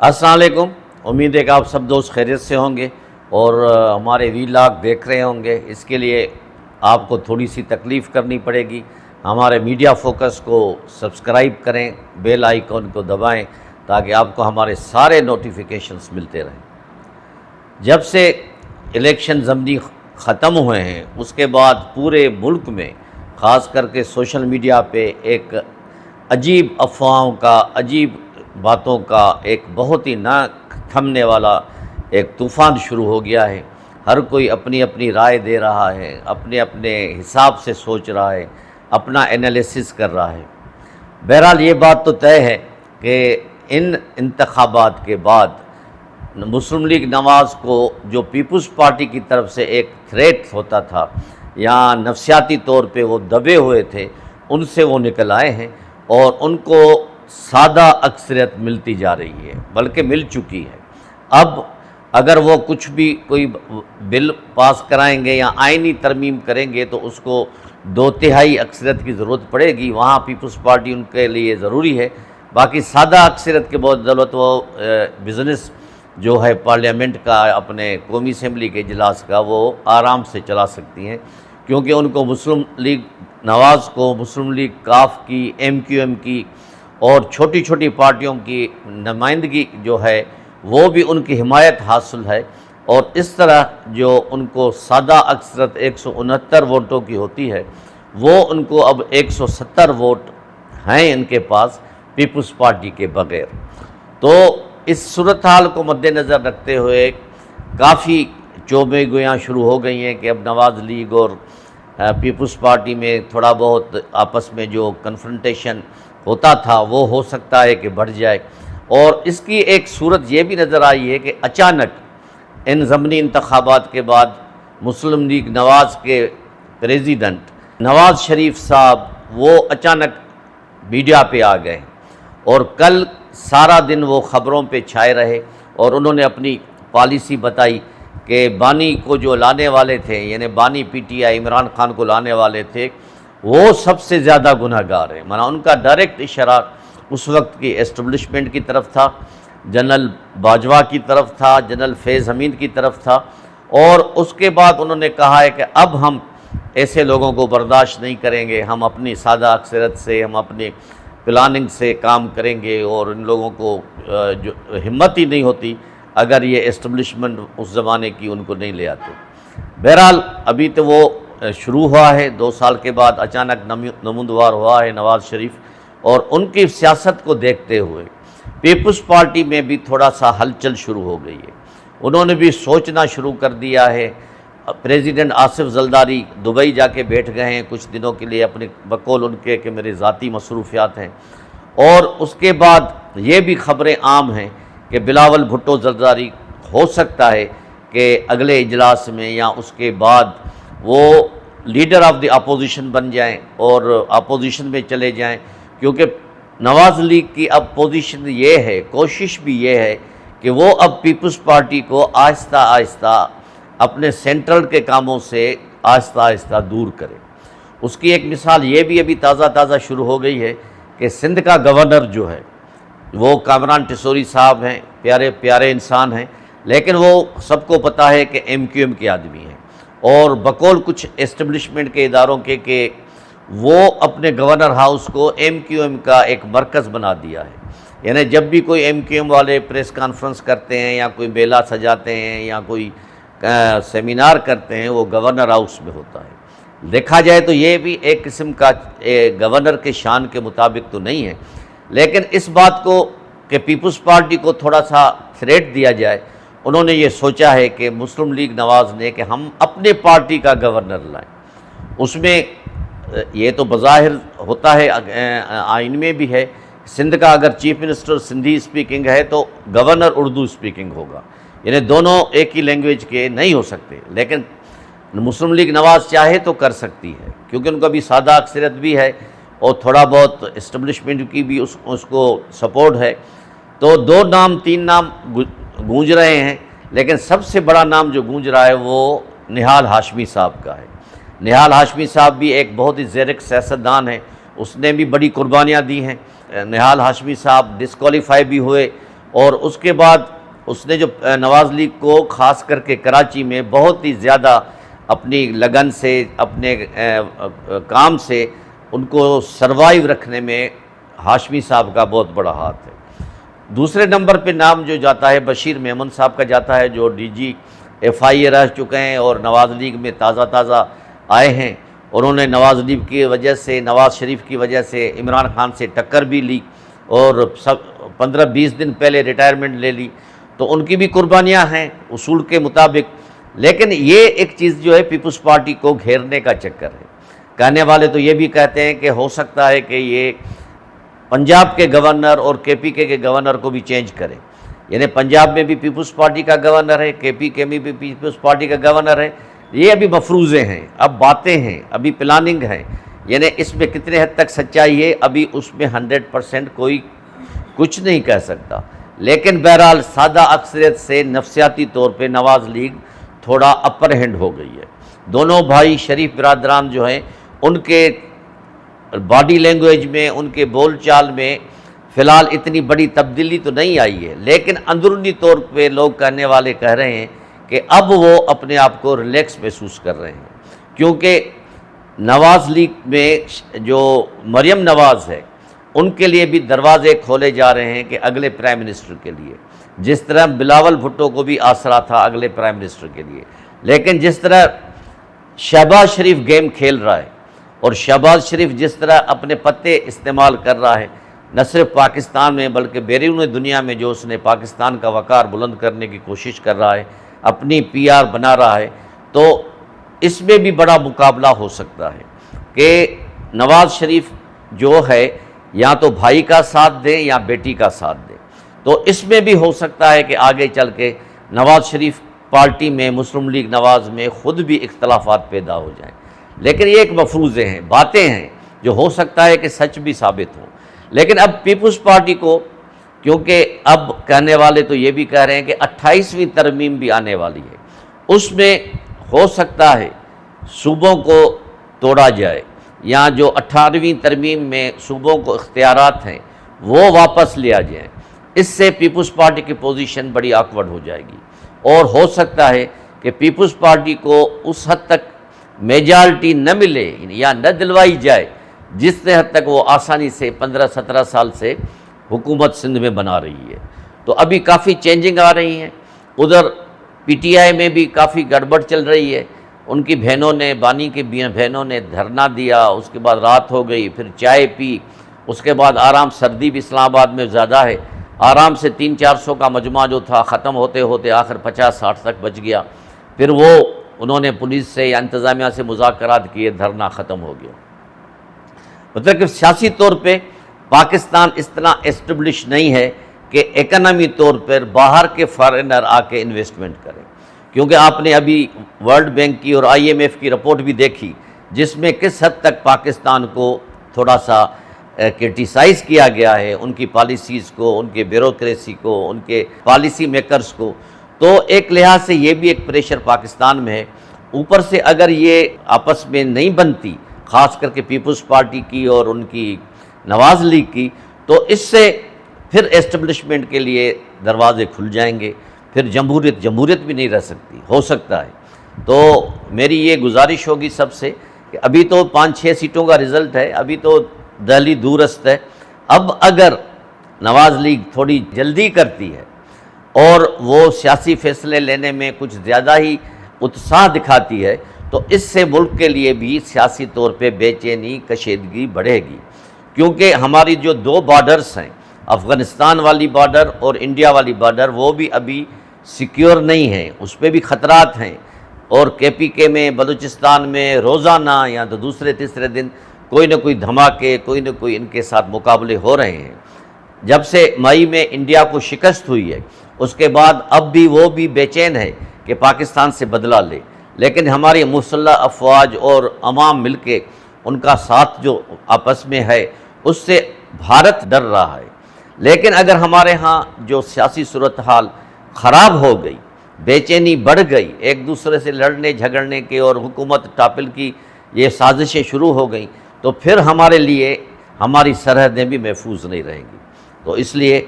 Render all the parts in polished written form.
السلام علیکم۔ امید ہے کہ آپ سب دوست خیریت سے ہوں گے اور ہمارے ویلاگ دیکھ رہے ہوں گے۔ اس کے لیے آپ کو تھوڑی سی تکلیف کرنی پڑے گی۔ ہمارے میڈیا فوکس کو سبسکرائب کریں، بیل آئیکن کو دبائیں تاکہ آپ کو ہمارے سارے نوٹیفیکیشنز ملتے رہیں۔ جب سے الیکشن ضمنی ختم ہوئے ہیں اس کے بعد پورے ملک میں خاص کر کے سوشل میڈیا پہ ایک عجیب افواہوں کا، عجیب باتوں کا ایک بہت ہی نہ تھمنے والا ایک طوفان شروع ہو گیا ہے۔ ہر کوئی اپنی اپنی رائے دے رہا ہے، اپنے اپنے حساب سے سوچ رہا ہے، اپنا انالیسس کر رہا ہے۔ بہرحال یہ بات تو طے ہے کہ ان انتخابات کے بعد مسلم لیگ نواز کو جو پیپلز پارٹی کی طرف سے ایک تھریٹ ہوتا تھا یا نفسیاتی طور پہ وہ دبے ہوئے تھے، ان سے وہ نکل آئے ہیں اور ان کو سادہ اکثریت ملتی جا رہی ہے، بلکہ مل چکی ہے۔ اب اگر وہ کچھ بھی کوئی بل پاس کرائیں گے یا آئینی ترمیم کریں گے تو اس کو 2/3 اکثریت کی ضرورت پڑے گی، وہاں پیپلز پارٹی ان کے لیے ضروری ہے۔ باقی سادہ اکثریت کے بدولت وہ بزنس جو ہے پارلیمنٹ کا، اپنے قومی اسمبلی کے اجلاس کا، وہ آرام سے چلا سکتی ہیں، کیونکہ ان کو مسلم لیگ نواز کو مسلم لیگ کاف کی، MQM کی اور چھوٹی چھوٹی پارٹیوں کی نمائندگی جو ہے وہ بھی ان کی حمایت حاصل ہے، اور اس طرح جو ان کو سادہ اکثریت 169 ووٹوں کی ہوتی ہے وہ ان کو اب 170 ووٹ ہیں ان کے پاس پیپلز پارٹی کے بغیر۔ تو اس صورتحال کو مد نظر رکھتے ہوئے کافی چوبیں گویاں شروع ہو گئی ہیں کہ اب نواز لیگ اور پیپلز پارٹی میں تھوڑا بہت آپس میں جو کنفرنٹیشن ہوتا تھا وہ ہو سکتا ہے کہ بڑھ جائے۔ اور اس کی ایک صورت یہ بھی نظر آئی ہے کہ اچانک ان ضمنی انتخابات کے بعد مسلم لیگ نواز کے پریزیڈنٹ نواز شریف صاحب وہ اچانک میڈیا پہ آ گئے اور کل سارا دن وہ خبروں پہ چھائے رہے اور انہوں نے اپنی پالیسی بتائی کہ بانی کو جو لانے والے تھے، یعنی بانی PTI عمران خان کو لانے والے تھے، وہ سب سے زیادہ گناہ گار ہیں۔ مانا ان کا ڈائریکٹ اشارہ اس وقت کی اسٹیبلشمنٹ کی طرف تھا، جنرل باجوہ کی طرف تھا، جنرل فیض حمید کی طرف تھا، اور اس کے بعد انہوں نے کہا ہے کہ اب ہم ایسے لوگوں کو برداشت نہیں کریں گے، ہم اپنی سادہ اکثریت سے، ہم اپنی پلاننگ سے کام کریں گے، اور ان لوگوں کو جو ہمت ہی نہیں ہوتی اگر یہ اسٹیبلشمنٹ اس زمانے کی ان کو نہیں لے آتے۔ بہرحال ابھی تو وہ شروع ہوا ہے، 2 سال کے بعد اچانک نمودوار ہوا ہے نواز شریف، اور ان کی سیاست کو دیکھتے ہوئے پیپلز پارٹی میں بھی تھوڑا سا ہلچل شروع ہو گئی ہے۔ انہوں نے بھی سوچنا شروع کر دیا ہے۔ پریزیڈنٹ آصف زرداری دبئی جا کے بیٹھ گئے ہیں کچھ دنوں کے لیے، اپنے بقول ان کے کہ میرے ذاتی مصروفیات ہیں، اور اس کے بعد یہ بھی خبریں عام ہیں کہ بلاول بھٹو زرداری ہو سکتا ہے کہ اگلے اجلاس میں یا اس کے بعد وہ لیڈر آف دی اپوزیشن بن جائیں اور اپوزیشن میں چلے جائیں، کیونکہ نواز لیگ کی اب پوزیشن یہ ہے، کوشش بھی یہ ہے کہ وہ اب پیپلز پارٹی کو آہستہ آہستہ اپنے سینٹرل کے کاموں سے آہستہ آہستہ دور کرے۔ اس کی ایک مثال یہ بھی ابھی تازہ شروع ہو گئی ہے کہ سندھ کا گورنر جو ہے وہ کامران ٹیسوری صاحب ہیں، پیارے انسان ہیں، لیکن وہ سب کو پتہ ہے کہ MQM کے آدمی ہیں، اور بقول کچھ اسٹیبلشمنٹ کے اداروں کے کہ وہ اپنے گورنر ہاؤس کو MQM کا ایک مرکز بنا دیا ہے۔ یعنی جب بھی کوئی MQM والے پریس کانفرنس کرتے ہیں یا کوئی میلہ سجاتے ہیں یا کوئی سیمینار کرتے ہیں، وہ گورنر ہاؤس میں ہوتا ہے۔ دیکھا جائے تو یہ بھی ایک قسم کا گورنر کے شان کے مطابق تو نہیں ہے، لیکن اس بات کو کہ پیپلز پارٹی کو تھوڑا سا تھریٹ دیا جائے، انہوں نے یہ سوچا ہے کہ مسلم لیگ نواز نے کہ ہم اپنے پارٹی کا گورنر لائیں۔ اس میں یہ تو بظاہر ہوتا ہے، آئین میں بھی ہے، سندھ کا اگر چیف منسٹر سندھی اسپیکنگ ہے تو گورنر اردو اسپیکنگ ہوگا، یعنی دونوں ایک ہی لینگویج کے نہیں ہو سکتے، لیکن مسلم لیگ نواز چاہے تو کر سکتی ہے، کیونکہ ان کا بھی سادہ اکثریت بھی ہے اور تھوڑا بہت اسٹیبلشمنٹ کی بھی اس کو سپورٹ ہے۔ تو 2 نام 3 نام گونج رہے ہیں، لیکن سب سے بڑا نام جو گونج رہا ہے وہ نہال ہاشمی صاحب کا ہے۔ نہال ہاشمی صاحب بھی ایک بہت ہی زیرک سیاستدان ہیں، اس نے بھی بڑی قربانیاں دی ہیں۔ نہال ہاشمی صاحب ڈسکوالیفائی بھی ہوئے اور اس کے بعد اس نے جو نواز لیگ کو خاص کر کے کراچی میں بہت ہی زیادہ اپنی لگن سے، اپنے کام سے ان کو سروائیو رکھنے میں ہاشمی صاحب کا بہت بڑا ہاتھ ہے۔ دوسرے نمبر پہ نام جو جاتا ہے بشیر میمن صاحب کا جاتا ہے، جو ڈی جی ایف آئی اے رہ چکے ہیں اور نواز لیگ میں تازہ آئے ہیں۔ انہوں نے نواز لیگ کی وجہ سے، نواز شریف کی وجہ سے عمران خان سے ٹکر بھی لی اور 15-20 دن پہلے ریٹائرمنٹ لے لی، تو ان کی بھی قربانیاں ہیں اصول کے مطابق۔ لیکن یہ ایک چیز جو ہے پیپلز پارٹی کو گھیرنے کا چکر ہے۔ کہنے والے تو یہ بھی کہتے ہیں کہ ہو سکتا ہے کہ یہ پنجاب کے گورنر اور کے پی کے گورنر کو بھی چینج کرے، یعنی پنجاب میں بھی پیپلز پارٹی کا گورنر ہے، کے پی کے میں بھی پیپلز پارٹی کا گورنر ہے۔ یہ ابھی مفروضے ہیں، اب باتیں ہیں، ابھی پلاننگ ہے، یعنی اس میں کتنے حد تک سچائی ہے ابھی اس میں 100% کوئی کچھ نہیں کہہ سکتا۔ لیکن بہرحال سادہ اکثریت سے نفسیاتی طور پہ نواز لیگ تھوڑا اپر ہینڈ ہو گئی ہے۔ دونوں بھائی شریف برادران جو ہیں ان کے باڈی لینگویج میں، ان کے بول چال میں فی الحال اتنی بڑی تبدیلی تو نہیں آئی ہے، لیکن اندرونی طور پہ لوگ کہنے والے کہہ رہے ہیں کہ اب وہ اپنے آپ کو ریلیکس محسوس کر رہے ہیں، کیونکہ نواز لیگ میں جو مریم نواز ہے ان کے لیے بھی دروازے کھولے جا رہے ہیں کہ اگلے پرائم منسٹر کے لیے، جس طرح بلاول بھٹو کو بھی آسرا تھا اگلے پرائم منسٹر کے لیے۔ لیکن جس طرح شہباز شریف گیم کھیل رہا ہے اور شہباز شریف جس طرح اپنے پتے استعمال کر رہا ہے، نہ صرف پاکستان میں بلکہ بیرون دنیا میں جو اس نے پاکستان کا وقار بلند کرنے کی کوشش کر رہا ہے، اپنی پی آر بنا رہا ہے، تو اس میں بھی بڑا مقابلہ ہو سکتا ہے کہ نواز شریف جو ہے یا تو بھائی کا ساتھ دیں یا بیٹی کا ساتھ دیں، تو اس میں بھی ہو سکتا ہے کہ آگے چل کے نواز شریف پارٹی میں، مسلم لیگ نواز میں خود بھی اختلافات پیدا ہو جائیں۔ لیکن یہ ایک مفروضے ہیں، باتیں ہیں جو ہو سکتا ہے کہ سچ بھی ثابت ہوں۔ لیکن اب پیپلز پارٹی کو، کیونکہ اب کہنے والے تو یہ بھی کہہ رہے ہیں کہ 28ویں ترمیم بھی آنے والی ہے، اس میں ہو سکتا ہے صوبوں کو توڑا جائے، یا جو 18ویں ترمیم میں صوبوں کو اختیارات ہیں وہ واپس لیا جائیں۔ اس سے پیپلز پارٹی کی پوزیشن بڑی آکورڈ ہو جائے گی، اور ہو سکتا ہے کہ پیپلز پارٹی کو اس حد تک میجارٹی نہ ملے یا نہ دلوائی جائے جس حد تک وہ آسانی سے 15-17 سال سے حکومت سندھ میں بنا رہی ہے۔ تو ابھی کافی چینجنگ آ رہی ہیں، ادھر پی ٹی آئی میں بھی کافی گڑبڑ چل رہی ہے، ان کی بہنوں نے، بانی کی بہنوں نے دھرنا دیا، اس کے بعد رات ہو گئی، پھر چائے پی، اس کے بعد آرام، سردی بھی اسلام آباد میں زیادہ ہے، آرام سے 300-400 کا مجمع جو تھا ختم ہوتے ہوتے آخر 50-60 تک بچ گیا، پھر وہ انہوں نے پولیس سے یا انتظامیہ سے مذاکرات کیے، دھرنا ختم ہو گیا۔ مطلب کہ سیاسی طور پہ پاکستان اس طرح اسٹیبلش نہیں ہے کہ اکنامی طور پر باہر کے فارینر آ کے انویسٹمنٹ کریں، کیونکہ آپ نے ابھی ورلڈ بینک کی اور آئی ایم ایف کی رپورٹ بھی دیکھی، جس میں کس حد تک پاکستان کو تھوڑا سا کرٹیسائز کیا گیا ہے، ان کی پالیسیز کو، ان کے بیوروکریسی کو، ان کے پالیسی میکرز کو۔ تو ایک لحاظ سے یہ بھی ایک پریشر پاکستان میں ہے۔ اوپر سے اگر یہ آپس میں نہیں بنتی، خاص کر کے پیپلز پارٹی کی اور ان کی نواز لیگ کی، تو اس سے پھر اسٹیبلشمنٹ کے لیے دروازے کھل جائیں گے، پھر جمہوریت بھی نہیں رہ سکتی، ہو سکتا ہے۔ تو میری یہ گزارش ہوگی سب سے کہ ابھی تو 5-6 سیٹوں کا رزلٹ ہے، ابھی تو دہلی دورست ہے۔ اب اگر نواز لیگ تھوڑی جلدی کرتی ہے اور وہ سیاسی فیصلے لینے میں کچھ زیادہ ہی اتساہ دکھاتی ہے، تو اس سے ملک کے لیے بھی سیاسی طور پہ بے چینی، کشیدگی بڑھے گی، کیونکہ ہماری جو 2 بارڈرز ہیں، افغانستان والی بارڈر اور انڈیا والی بارڈر، وہ بھی ابھی سیکیور نہیں ہیں، اس پہ بھی خطرات ہیں، اور کے پی کے میں، بلوچستان میں روزانہ یا تو دوسرے تیسرے دن کوئی نہ کوئی دھماکے، کوئی نہ کوئی ان کے ساتھ مقابلے ہو رہے ہیں۔ جب سے مئی میں انڈیا کو شکست ہوئی ہے، اس کے بعد اب بھی وہ بھی بے چین ہے کہ پاکستان سے بدلہ لے، لیکن ہماری مسلح افواج اور عوام مل کے ان کا ساتھ جو آپس میں ہے، اس سے بھارت ڈر رہا ہے۔ لیکن اگر ہمارے ہاں جو سیاسی صورتحال خراب ہو گئی، بے چینی بڑھ گئی، ایک دوسرے سے لڑنے جھگڑنے کے اور حکومت ٹاپل کی یہ سازشیں شروع ہو گئیں، تو پھر ہمارے لیے ہماری سرحدیں بھی محفوظ نہیں رہیں گی۔ تو اس لیے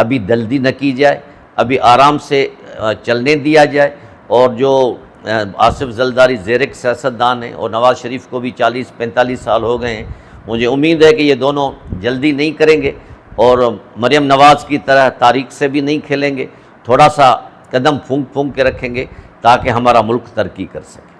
ابھی جلدی نہ کی جائے، ابھی آرام سے چلنے دیا جائے، اور جو آصف زرداری زیرک سیاستدان ہیں اور نواز شریف کو بھی 40-45 سال ہو گئے ہیں، مجھے امید ہے کہ یہ دونوں جلدی نہیں کریں گے اور مریم نواز کی طرح تاریخ سے بھی نہیں کھیلیں گے، تھوڑا سا قدم پھونک کے رکھیں گے تاکہ ہمارا ملک ترقی کر سکے۔